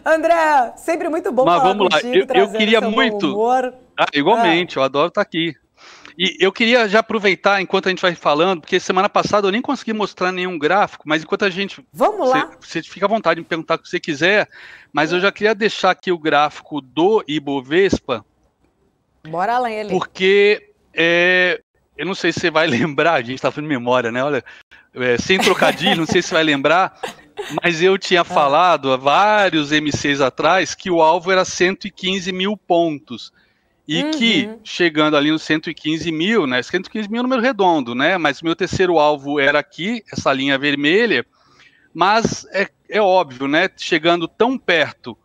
André, sempre muito bom Mas falar vamos lá, contigo, eu trazendo queria seu bom muito. humor. Ah, Ah, igualmente, eu adoro estar aqui. E eu queria já aproveitar enquanto a gente vai falando, porque semana passada eu nem consegui mostrar nenhum gráfico, mas enquanto a gente. vamos lá. Você fica à vontade de me perguntar o que você quiser, mas eu já queria deixar aqui o gráfico do Ibovespa, Bora lá, ele. porque eu não sei se você vai lembrar, a gente está fazendo memória, né? Olha, sem trocadilho, não sei se você vai lembrar, mas eu tinha Ah, falado há vários MCs atrás que o alvo era 115 mil pontos. E que, uhum. chegando ali nos 115 mil, né? 115 mil é um número redondo, né? Mas meu terceiro alvo era aqui, essa linha vermelha. Mas é óbvio, né? Chegando tão perto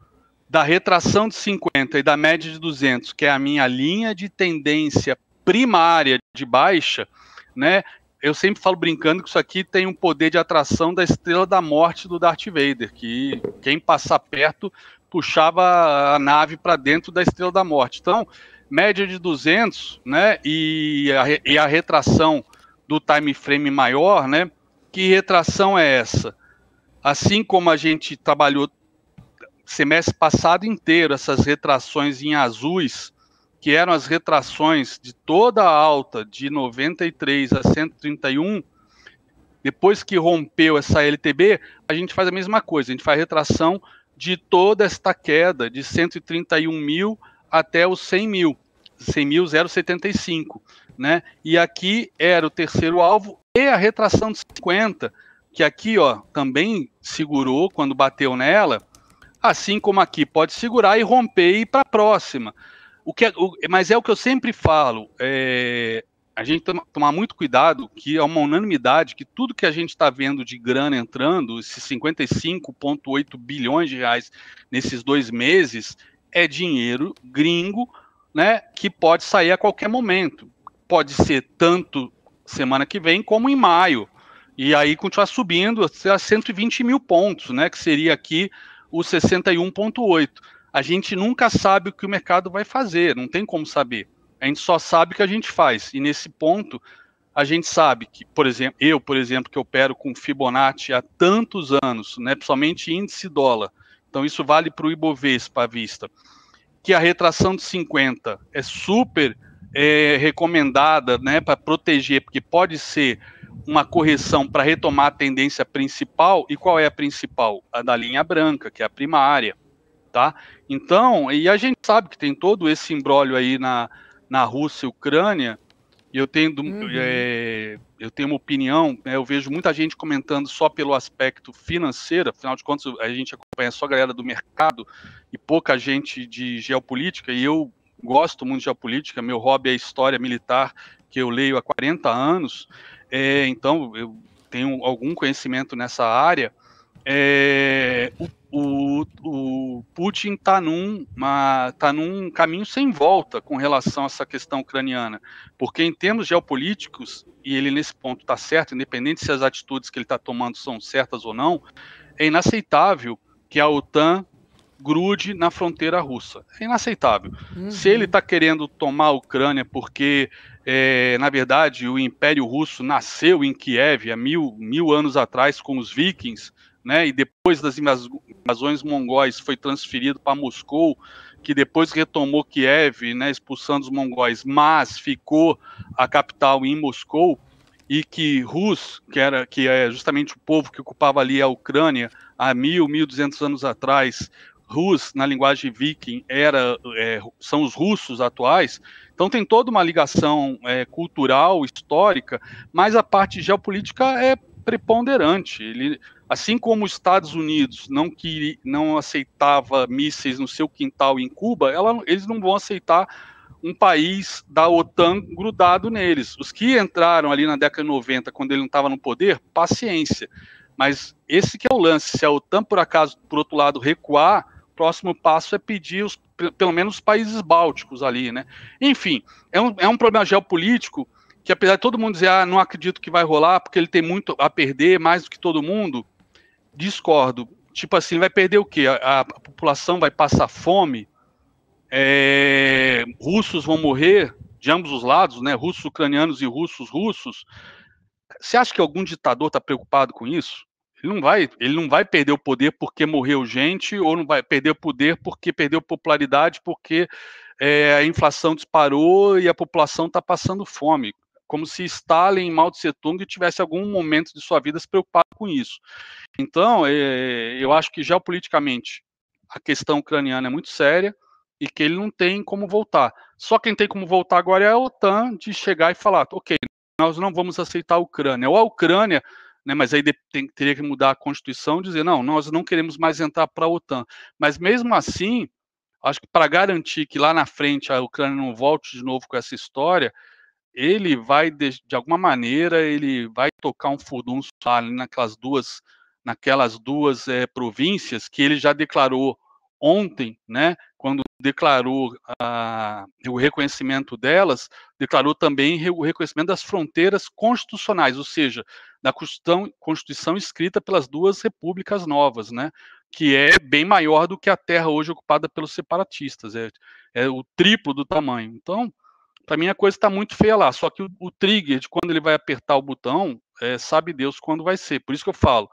da retração de 50 e da média de 200, que é a minha linha de tendência primária de baixa, né? Eu sempre falo brincando que isso aqui tem um poder de atração da Estrela da Morte do Darth Vader, que quem passar perto puxava a nave para dentro da Estrela da Morte. Então, média de 200, né? E a retração do time frame maior, né? Que retração é essa? Assim como a gente trabalhou semestre passado inteiro essas retrações em azuis, que eram as retrações de toda a alta de 93 a 131, depois que rompeu essa LTB, a gente faz a mesma coisa, a gente faz retração de toda esta queda de 131 mil até os 100 mil, 100.075, né? E aqui era o terceiro alvo e a retração de 50, que aqui, ó, também segurou quando bateu nela, assim como aqui pode segurar e romper e ir para a próxima. Mas é o que eu sempre falo, a gente tomar muito cuidado, que é uma unanimidade, que tudo que a gente está vendo de grana entrando, esses 55,8 bilhões de reais nesses 2 meses, é dinheiro gringo, né, que pode sair a qualquer momento. Pode ser tanto semana que vem como em maio. E aí continuar subindo a 120 mil pontos, né, que seria aqui o 61,8. A gente nunca sabe o que o mercado vai fazer, não tem como saber. A gente só sabe o que a gente faz. E nesse ponto, a gente sabe que, por exemplo, que opero com Fibonacci há tantos anos, né, principalmente índice dólar. Então, isso vale para o Ibovespa à vista. Que a retração de 50 é super recomendada, né, para proteger, porque pode ser uma correção para retomar a tendência principal. E qual é a principal? A da linha branca, que é a primária. Tá? Então, e a gente sabe que tem todo esse imbróglio aí na Rússia e Ucrânia, e Uhum. eu tenho uma opinião, né, eu vejo muita gente comentando só pelo aspecto financeiro, afinal de contas a gente acompanha só a galera do mercado e pouca gente de geopolítica, e eu gosto muito de geopolítica, meu hobby é história militar, que eu leio há 40 anos, então eu tenho algum conhecimento nessa área. O Putin está num caminho sem volta com relação a essa questão ucraniana, porque em termos geopolíticos, e ele nesse ponto está certo, independente se as atitudes que ele está tomando são certas ou não, é inaceitável que a OTAN grude na fronteira russa. É inaceitável. Se ele Uhum. está querendo tomar a Ucrânia porque, na verdade, o Império Russo nasceu em Kiev há mil anos atrás com os vikings, né, e depois das invasões mongóis foi transferido para Moscou, que depois retomou Kiev, né, expulsando os mongóis, mas ficou a capital em Moscou, e que Rus, que é justamente o povo que ocupava ali a Ucrânia há 1.200 anos atrás, Rus, na linguagem viking, são os russos atuais. Então tem toda uma ligação cultural, histórica, mas a parte geopolítica é preponderante. Assim como os Estados Unidos não aceitava mísseis no seu quintal em Cuba, eles não vão aceitar um país da OTAN grudado neles. Os que entraram ali na década de 90, quando ele não estava no poder, paciência. Mas esse que é o lance. Se a OTAN, por acaso, por outro lado, recuar, o próximo passo é pedir pelo menos os países bálticos ali, né? Enfim, é um problema geopolítico que, apesar de todo mundo dizer, não acredito que vai rolar, porque ele tem muito a perder, mais do que todo mundo, discordo. Tipo assim, vai perder o quê? A população vai passar fome? Russos vão morrer de ambos os lados, né? Russos ucranianos e russos. Você acha que algum ditador está preocupado com isso? Ele não vai perder o poder porque morreu gente, ou não vai perder o poder porque perdeu popularidade, porque a inflação disparou e a população está passando fome. Como se Stalin e Mao Tse Tung tivesse algum momento de sua vida se preocupado com isso. Então, eu acho que geopoliticamente a questão ucraniana é muito séria e que ele não tem como voltar. Só quem tem como voltar agora é a OTAN, de chegar e falar, ok, nós não vamos aceitar a Ucrânia. Ou a Ucrânia, né, mas aí teria que mudar a Constituição, dizer, não, nós não queremos mais entrar para a OTAN. Mas mesmo assim, acho que para garantir que lá na frente a Ucrânia não volte de novo com essa história, ele vai, de alguma maneira, ele vai tocar um furdunço ali naquelas duas províncias que ele já declarou ontem, né, quando declarou o reconhecimento delas, declarou também o reconhecimento das fronteiras constitucionais, ou seja, da Constituição escrita pelas duas repúblicas novas, né, que é bem maior do que a terra hoje ocupada pelos separatistas, é o triplo do tamanho. Então, para mim a coisa está muito feia lá, só que o trigger de quando ele vai apertar o botão, sabe Deus quando vai ser, por isso que eu falo,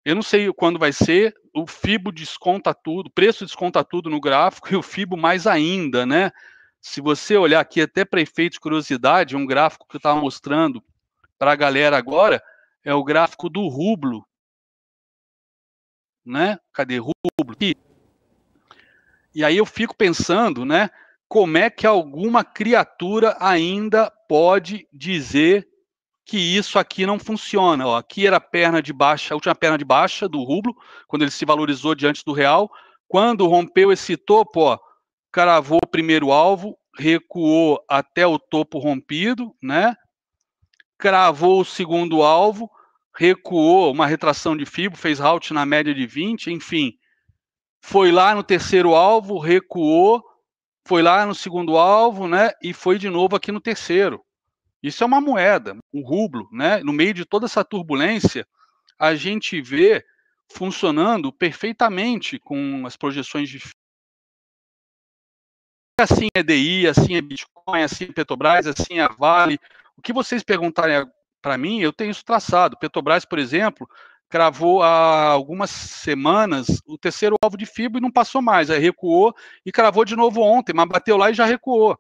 eu não sei quando vai ser, o FIBO desconta tudo, o preço desconta tudo no gráfico e o FIBO mais ainda, né? Se você olhar aqui, até para efeito de curiosidade, um gráfico que eu estava mostrando para a galera agora, é o gráfico do rublo, né? Cadê rublo? Aqui. E aí eu fico pensando, né? Como é que alguma criatura ainda pode dizer que isso aqui não funciona? Ó, aqui era a perna de baixa, a última perna de baixa do rublo, quando ele se valorizou diante do real. Quando rompeu esse topo, ó, cravou o primeiro alvo, recuou até o topo rompido, né? Cravou o segundo alvo, recuou, uma retração de FIBO, fez halt na média de 20, enfim. Foi lá no terceiro alvo, recuou, foi lá no segundo alvo, né? E foi de novo aqui no terceiro. Isso é uma moeda, um rublo, né? No meio de toda essa turbulência, a gente vê funcionando perfeitamente com as projeções de assim é DI, assim é Bitcoin, assim é Petrobras, assim é a Vale. O que vocês perguntarem para mim, eu tenho isso traçado. Petrobras, por exemplo, cravou há algumas semanas o terceiro alvo de FIBO e não passou mais, aí recuou e cravou de novo ontem, mas bateu lá e já recuou.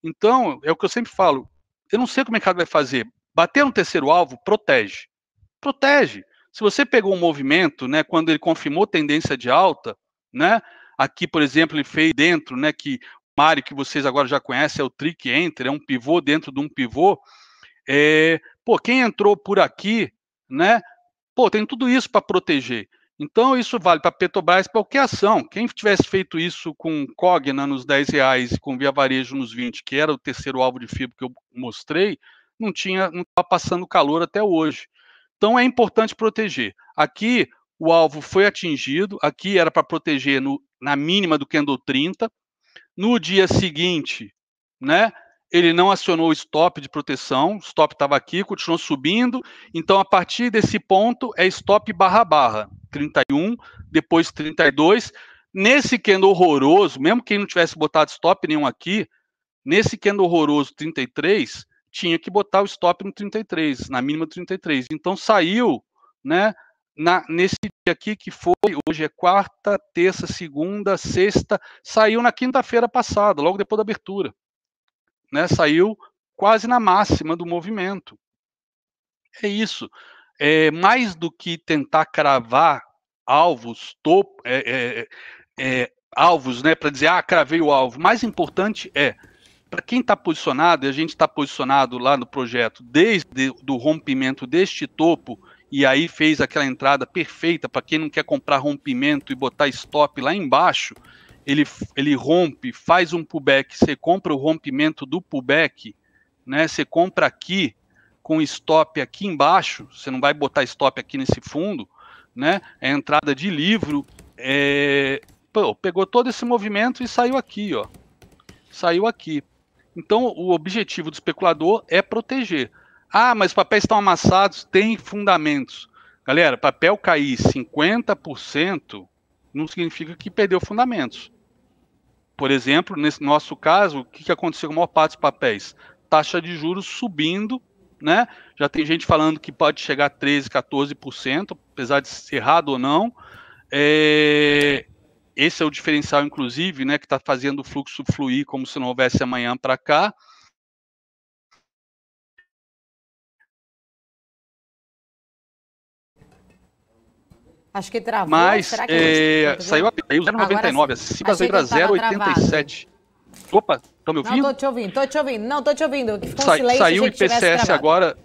Então, é o que eu sempre falo, eu não sei como o mercado vai fazer. Bater no terceiro alvo, protege. Protege. Se você pegou um movimento, né, quando ele confirmou tendência de alta, né, aqui, por exemplo, ele fez dentro, né, que o Mário, que vocês agora já conhecem, é o Trick Enter, é um pivô dentro de um pivô. Pô, quem entrou por aqui, né, pô, tem tudo isso para proteger. Então, isso vale para Petrobras, para qualquer ação. Quem tivesse feito isso com Cogna nos R$10 e com Via Varejo nos 20, que era o terceiro alvo de FIBO que eu mostrei, não estava passando calor até hoje. Então, é importante proteger. Aqui, o alvo foi atingido, aqui era para proteger na mínima do candle 30. No dia seguinte, né, ele não acionou o stop de proteção, o stop estava aqui, continuou subindo, então a partir desse ponto é stop barra, 31, depois 32, nesse candle horroroso, mesmo quem não tivesse botado stop nenhum aqui, nesse candle horroroso 33, tinha que botar o stop no 33, na mínima 33, então saiu, né, nesse dia aqui que foi, hoje é quarta, terça, segunda, sexta, saiu na quinta-feira passada, logo depois da abertura. Né, saiu quase na máxima do movimento. É isso. Mais do que tentar cravar alvos, alvos, né, para dizer, cravei o alvo. Mais importante para quem está posicionado, e a gente está posicionado lá no projeto desde o rompimento deste topo, e aí fez aquela entrada perfeita para quem não quer comprar rompimento e botar stop lá embaixo, ele rompe, faz um pullback, você compra o rompimento do pullback, né? Você compra aqui com stop aqui embaixo, você não vai botar stop aqui nesse fundo, né? É entrada de livro, pegou todo esse movimento e saiu aqui, ó. Saiu aqui. Então, o objetivo do especulador é proteger. Mas os papéis estão amassados, tem fundamentos. Galera, papel cair 50% não significa que perdeu fundamentos. Por exemplo, nesse nosso caso, o que aconteceu com a maior parte dos papéis? Taxa de juros subindo, né? Já tem gente falando que pode chegar a 13%, 14%, apesar de ser errado ou não. Esse é o diferencial, inclusive, né, que está fazendo o fluxo fluir como se não houvesse amanhã para cá. Acho que travou. Mas será que saiu o 0,99, acima veio para 0,87. Opa, estão me ouvindo? Não, tô te ouvindo. Não, tô te ouvindo. Ficou um silêncio, saiu o IPCS agora.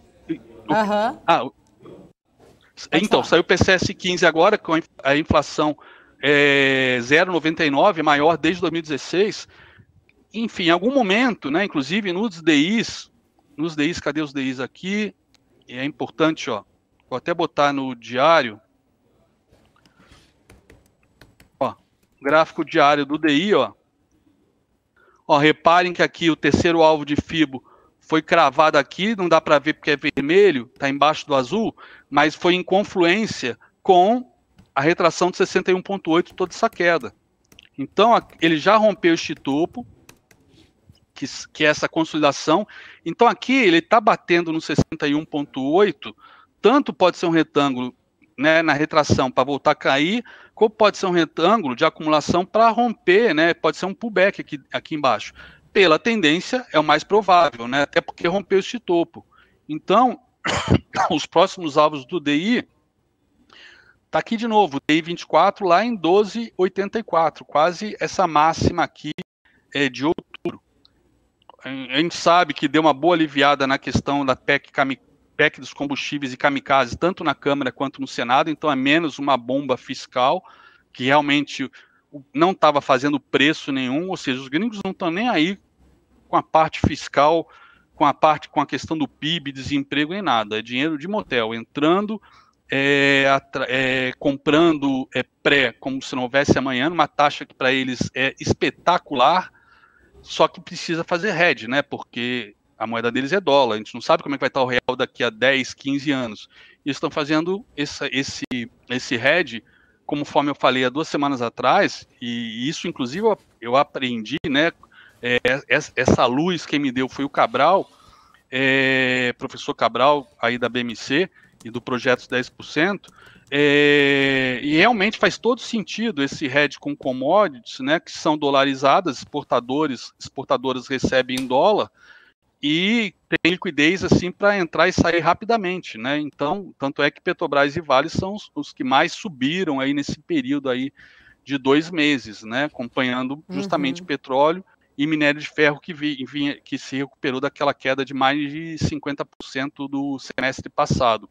Então, saiu o PCS 15 agora, com a inflação 0,99, maior desde 2016. Enfim, em algum momento, né, inclusive nos DIs, cadê os DIs aqui? É importante, ó, vou até botar no diário. Ó, gráfico diário do DI, ó. Ó, reparem que aqui o terceiro alvo de FIBO foi cravado aqui, não dá para ver porque é vermelho, está embaixo do azul, mas foi em confluência com a retração de 61,8, toda essa queda. Então, ele já rompeu este topo, que é essa consolidação. Então, aqui ele está batendo no 61,8, tanto pode ser um retângulo, né, na retração para voltar a cair, como pode ser um retângulo de acumulação para romper, né, pode ser um pullback aqui embaixo. Pela tendência, é o mais provável, né, até porque rompeu este topo. Então, os próximos alvos do DI, está aqui de novo, o DI 24 lá em 12,84, quase essa máxima aqui de outubro. A gente sabe que deu uma boa aliviada na questão da PEC dos combustíveis e kamikazes, tanto na Câmara quanto no Senado, então é menos uma bomba fiscal, que realmente não estava fazendo preço nenhum, ou seja, os gringos não estão nem aí com a parte fiscal, com a questão do PIB, desemprego, nem nada, é dinheiro de motel, entrando, comprando pré, como se não houvesse amanhã, uma taxa que para eles é espetacular, só que precisa fazer hedge, né, porque a moeda deles é dólar, a gente não sabe como é que vai estar o real daqui a 10, 15 anos. E estão fazendo esse hedge, conforme eu falei há 2 semanas atrás, e isso, inclusive, eu aprendi, né? Essa luz quem me deu foi o Cabral, professor Cabral, aí da BMC, e do Projeto 10%, e realmente faz todo sentido esse hedge com commodities, né, que são dolarizadas, exportadoras recebem em dólar, e tem liquidez assim para entrar e sair rapidamente, né? Então, tanto é que Petrobras e Vale são os que mais subiram aí nesse período aí de 2 meses, né? Acompanhando justamente petróleo e minério de ferro que se recuperou daquela queda de mais de 50% do semestre passado.